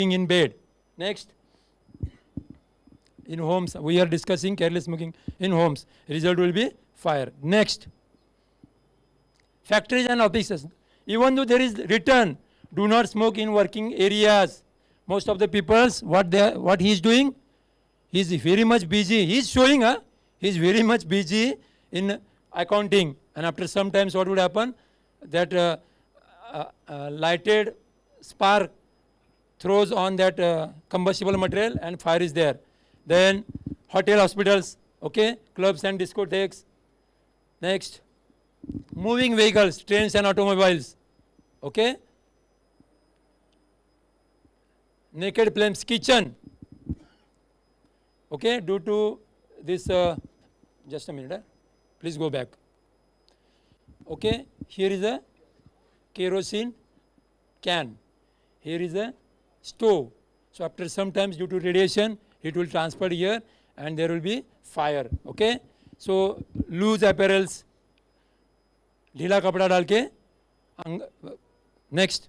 in bed. Next, in homes, we are discussing careless smoking in homes. Result will be fire. Next, factories and offices. Even though there is written, do not smoke in working areas. Most of the peoples, what he is doing, he is very much busy. He is showing, he is very much busy in accounting. And after some times, what would happen? That lighted spark throws on that combustible material and fire is there. Then hotel, hospitals, okay, clubs and discotheques. Next, moving vehicles, trains and automobiles, okay. Naked flames, kitchen, okay, due to this, just a minute, please go back. Okay, here is a kerosene can, here is a stove. So after some times due to radiation, it will transfer here and there will be fire, okay. So loose apparels, ढीला कपड़ा डाल के, next,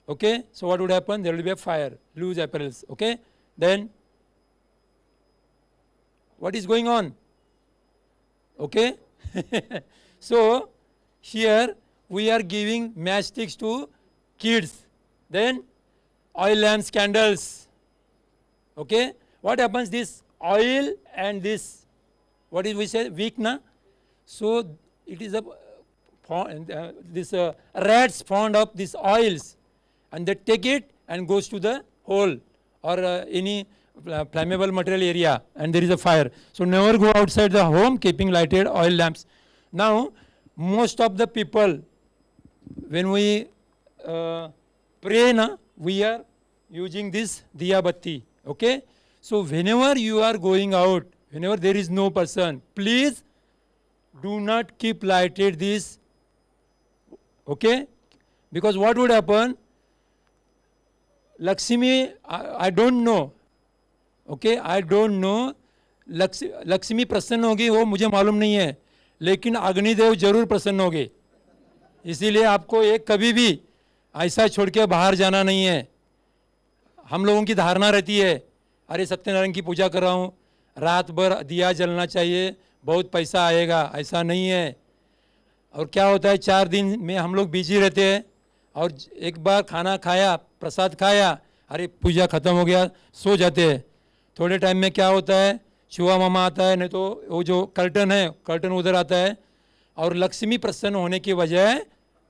okay. So what would happen? There will be a fire, loose apparels, okay. Then what is going on? Okay. So here we are giving matchsticks to kids. Then oil lamps, candles, okay. What happens? This oil and this, what is we say, wick, na? So it is a this rats fond of these oils, and they take it and goes to the hole or any flammable material area, and there is a fire. So never go outside the home keeping lighted oil lamps. Now most of the people, when we pray, na, we are using this diya batti, okay. So whenever you are going out, whenever there is no person, please do not keep lighted this, okay. Because what would happen? Lakshmi, I don't know, okay, I don't know, Lakshmi प्रसन्न होगी वो मुझे मालूम नहीं है, लेकिन अग्निदेव जरूर प्रसन्न होंगे. इसीलिए आपको एक कभी भी ऐसा छोड़ के बाहर जाना नहीं है. हम लोगों की धारणा रहती है, अरे सत्यनारायण की पूजा कर रहा हूँ, रात भर दिया जलना चाहिए, बहुत पैसा आएगा. ऐसा नहीं है. और क्या होता है, 4 दिन में हम लोग बिजी रहते हैं और एक बार खाना खाया, प्रसाद खाया, अरे पूजा खत्म हो गया, सो जाते हैं. थोड़े टाइम में क्या होता है, चूहा मामा आता है, नहीं तो वो जो कर्टन है, कर्टन उधर आता है, और लक्ष्मी प्रसन्न होने की बजाय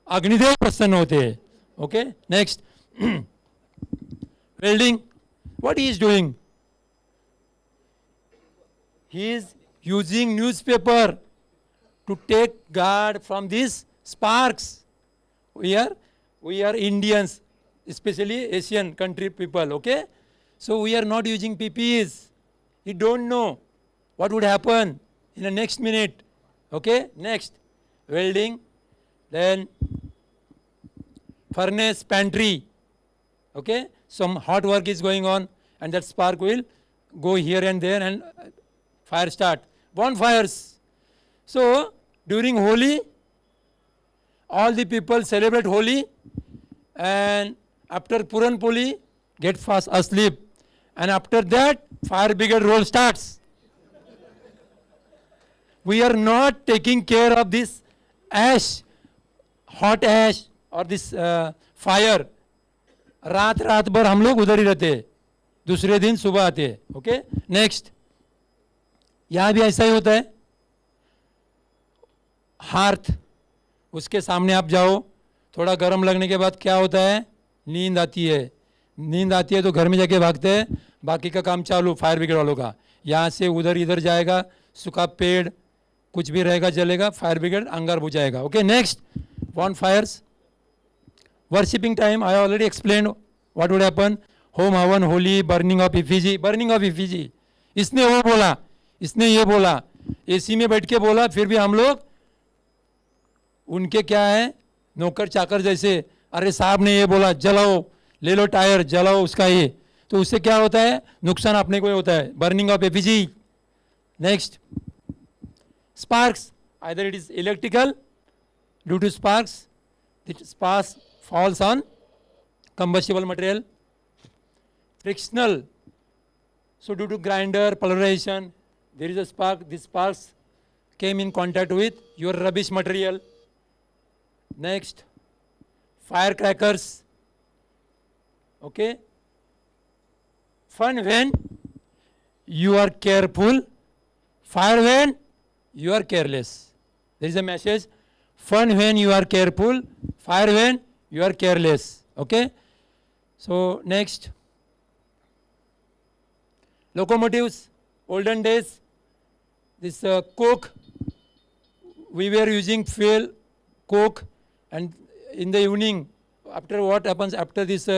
अग्निदेव प्रसन्न होते हैं. Okay. Next, welding, what he is doing? He is using newspaper to take guard from these sparks. We are Indians, especially Asian country people, okay. So we are not using PPEs. You don't know what would happen in the next minute, okay. Next, welding, then furnace, pantry, okay. Some hot work is going on and that spark will go here and there and fire start. Bonfires. So during Holi, all the people celebrate Holi, and after Puran Poli, get fast asleep, and after that fire brigade roll starts. We are not taking care of this ash, hot ash or this fire. रात भर हम लोग उधर ही रहते हैं, दूसरे दिन सुबह आते हैं. ओके. नेक्स्ट, यहाँ भी ऐसा ही होता है. हार्थ, उसके सामने आप जाओ, थोड़ा गर्म लगने के बाद क्या होता है, नींद आती है. नींद आती है तो घर में जाके भागते हैं, बाकी का काम चालू फायर ब्रिगेड वालों का. यहाँ से उधर इधर जाएगा, सूखा पेड़ कुछ भी रहेगा जलेगा, फायर ब्रिगेड अंगार बुझाएगा. Okay. Next, bonfires. Worshipping time, I already explained what would happen. Home havan, holy, burning of effigy. Burning of effigy. इसने वो बोला, इसने ये बोला, एसी में बैठ के बोला, फिर भी हम लोग उनके क्या है, नौकर चाकर जैसे, अरे साहब ने ये बोला, जलाओ, ले लो टायर, जलाओ उसका ये. तो उससे क्या होता है, नुकसान अपने को ही होता है. Burning of effigy. Next, sparks. Either it is electrical, due to sparks, the sparks falls on combustible material, frictional. So due to grinder polarization, there is a spark. This sparks came in contact with your rubbish material. Next, firecrackers. Okay. Fun when you are careful, fire when you are careless. There is a message. Fun when you are careful, fire when you are careless. Okay. So next, locomotives. Olden days, this coke, we were using fuel, coke, and in the evening, after what happens after this,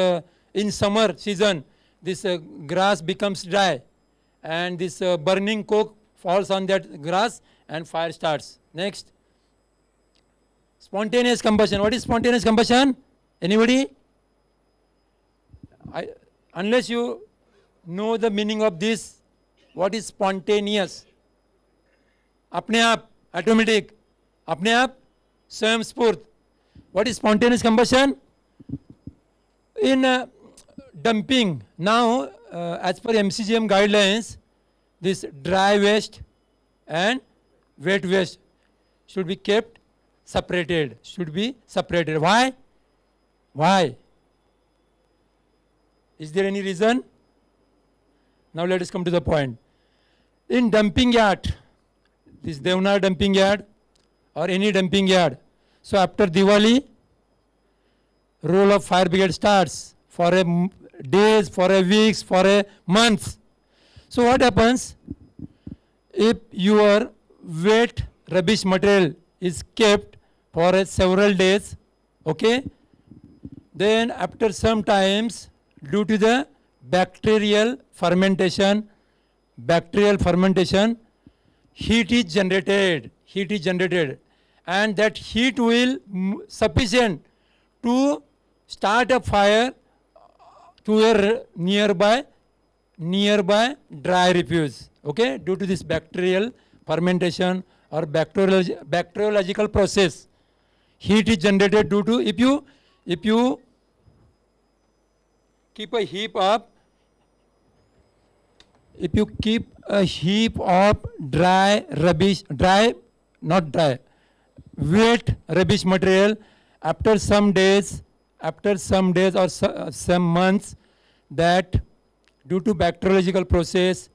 in summer season, this grass becomes dry, and this burning coke falls on that grass and fire starts. Next, spontaneous combustion. What is spontaneous combustion? Anybody? Unless you know the meaning of this, what is spontaneous? अपने आप, automatic, अपने आप, स्वयं स्फूर्त. What is spontaneous combustion? In dumping, now as per MCGM guidelines, this dry waste and wet waste should be kept separated, should be separated. Why? Why? Is there any reason? Now let us come to the point. In dumping yard, this Devnar dumping yard or any dumping yard, so after Diwali, role of fire brigade starts for a days, for a weeks, for a month. So what happens if your wet rubbish material is kept for several days, okay? Then after some times, due to the bacterial fermentation, heat is generated, and that heat will sufficient to start a fire to a nearby dry refuse. Okay, due to this bacterial fermentation or bacteriological process, heat is generated due to if you keep a heap of wet rubbish material, after some days or some months, that due to bacteriological process,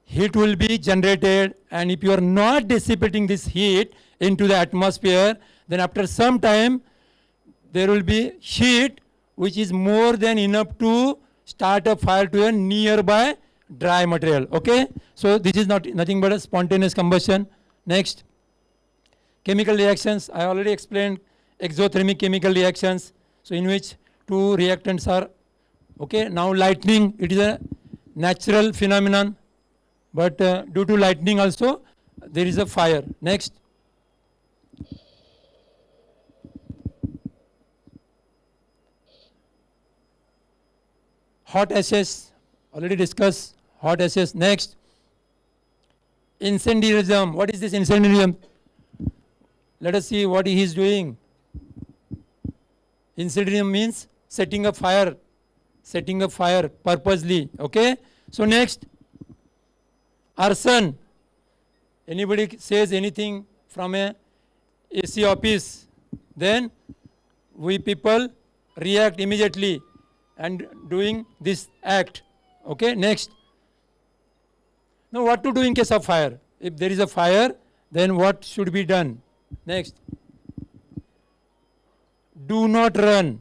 heat will be generated, and if you are not dissipating this heat into the atmosphere, then after some time there will be heat which is more than enough to start a fire to a nearby dry material. Okay, so this is nothing but a spontaneous combustion. Next, chemical reactions. I already explained exothermic chemical reactions, so in which two reactants are. Okay, now lightning, it is a natural phenomenon, but due to lightning also there is a fire. Next, hot ashes, already discussed hot ashes. Next, incendiarism. What is this incendiarism? Let us see what he is doing. Incendiarism means setting a fire purposely. Okay, so next, arson. Anybody says anything from a AC office, then we people react immediately and doing this act. Okay, next, now what to do in case of fire? If there is a fire, then what should be done? Next, do not run.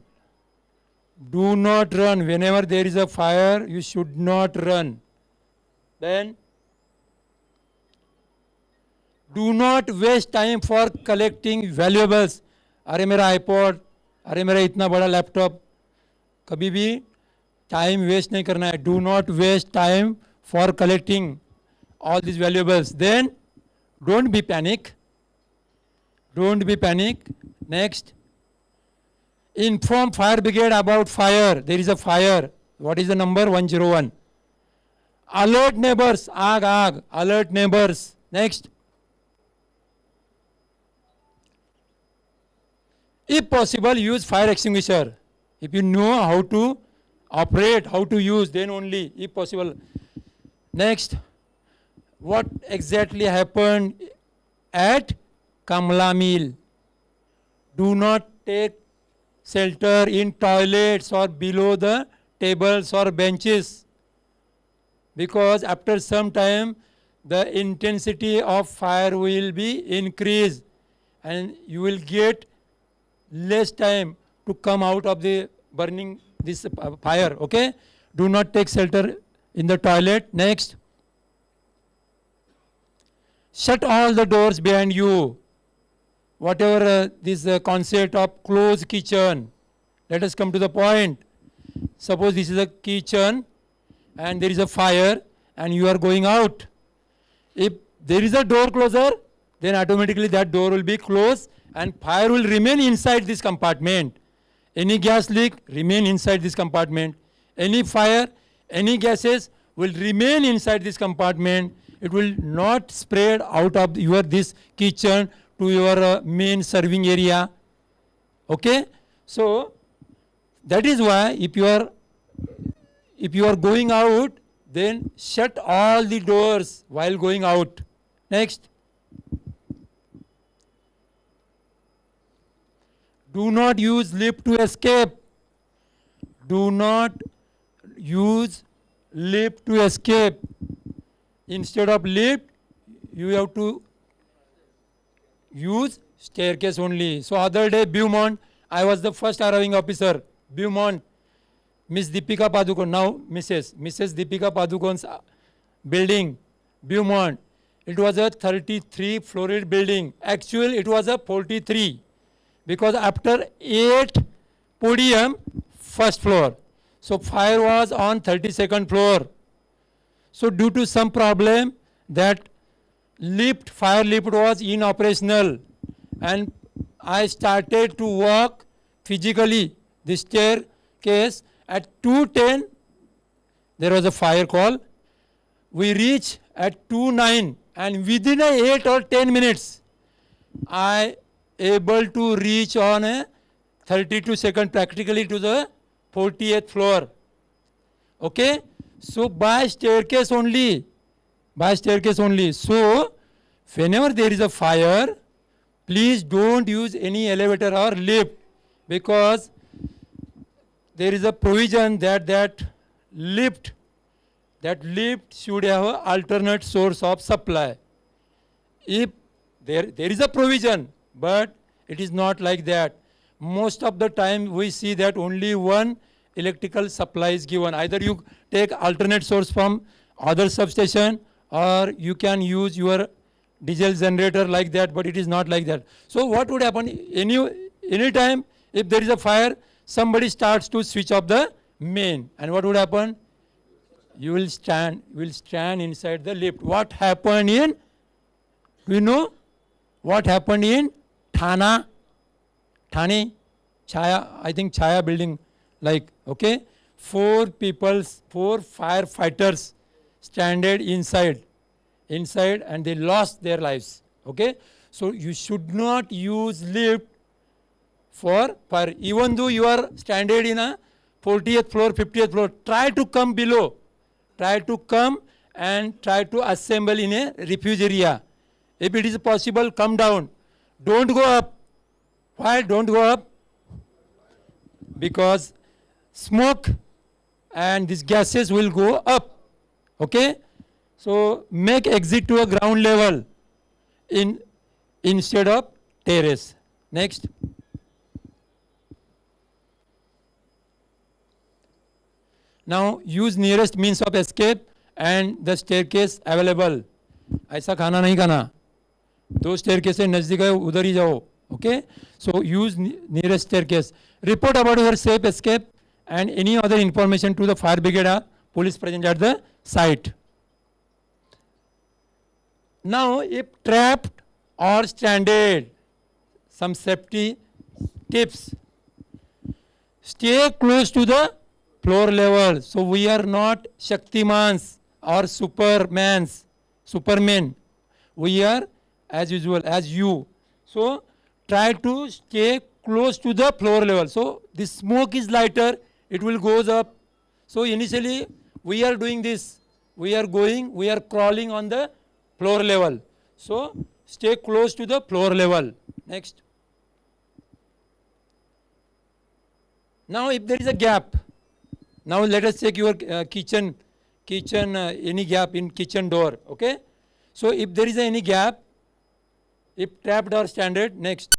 Whenever there is a fire, you should not run. Then, do not waste time for collecting valuables. अरे मेरा iPod, अरे मेरा इतना बड़ा laptop, कभी भी time waste नहीं करना है. Do not waste time for collecting all these valuables. Then, don't be panic. Next, inform fire brigade about fire. There is a fire. What is the number? 101. Alert neighbors. Aag. Alert neighbors. Next, if possible, use fire extinguisher. If you know how to operate, how to use, then only, if possible. Next, what exactly happened at Kamla Mill? Do not take shelter in toilets or below the tables or benches, because after some time the intensity of fire will be increased and you will get less time to come out of the burning this fire. Okay, do not take shelter in the toilet. Next, shut all the doors behind you. Whatever this concept of closed kitchen, let us come to the point. Suppose this is a kitchen and there is a fire and you are going out. If there is a door closer, then automatically that door will be closed and fire will remain inside this compartment. Any gas leak remain inside this compartment. Any fire, any gases will remain inside this compartment. It will not spread out of your this kitchen to your main serving area. Okay, so that is why if you are going out, then shut all the doors while going out. Next, do not use lift to escape. Do not use lift to escape. Instead of lift, you have to use staircase only. So other day, Beaumont, I was the first arriving officer. Beaumont, Miss Deepika Padukone, now Mrs. Deepika Padukone's building, Beaumont. It was a 33-floored building. Actually, it was a 43 because after 8 podium, first floor. So fire was on 32nd floor. So due to some problem, that fire lift was inoperational, and I started to walk physically the staircase. At 2:10, there was a fire call. We reached at 2:09, and within 8 or 10 minutes, I able to reach on a 32 second practically to the 40th floor. Okay, so by staircase only. So whenever there is a fire, please don't use any elevator or lift, because there is a provision that lift should have an alternate source of supply. If there is a provision, but it is not like that. Most of the time we see that only one electrical supply is given. Either you take alternate source from other substation, or you can use your diesel generator like that, but it is not like that. So what would happen? Any time if there is a fire, somebody starts to switch off the main, and what would happen? You will stand inside the lift. What happened in, do you know what happened in Thane, Chaya, I think Chaya building, like, okay, 4 firefighters stranded inside and they lost their lives. Okay, so you should not use lift for fire. Even though you are stranded in a 40th floor, 50th floor, try to come below. Try to come and try to assemble in a refuge area. If it is possible, come down. Don't go up. Why don't go up? Because smoke and these gases will go up. Okay, so make exit to a ground level instead of terrace. Next. Now use nearest means of escape and the staircase available. ऐसा खाना नहीं खाना, 2 staircase नजदीक है उधर ही जाओ. Okay, so use nearest staircase. Report about your safe escape and any other information to the fire brigade or police present at the site. Now if trapped or stranded, some safety tips. Stay close to the floor level. So we are not Shaktimans or Supermen. We are as usual, as you. So try to stay close to the floor level. So the smoke is lighter, it will goes up. So initially we are doing this, we are crawling on the floor level. So stay close to the floor level. Next. Now if there is a gap, now let us check your kitchen any gap in kitchen door. Okay. So if there is any gap, if trapped or standard, next.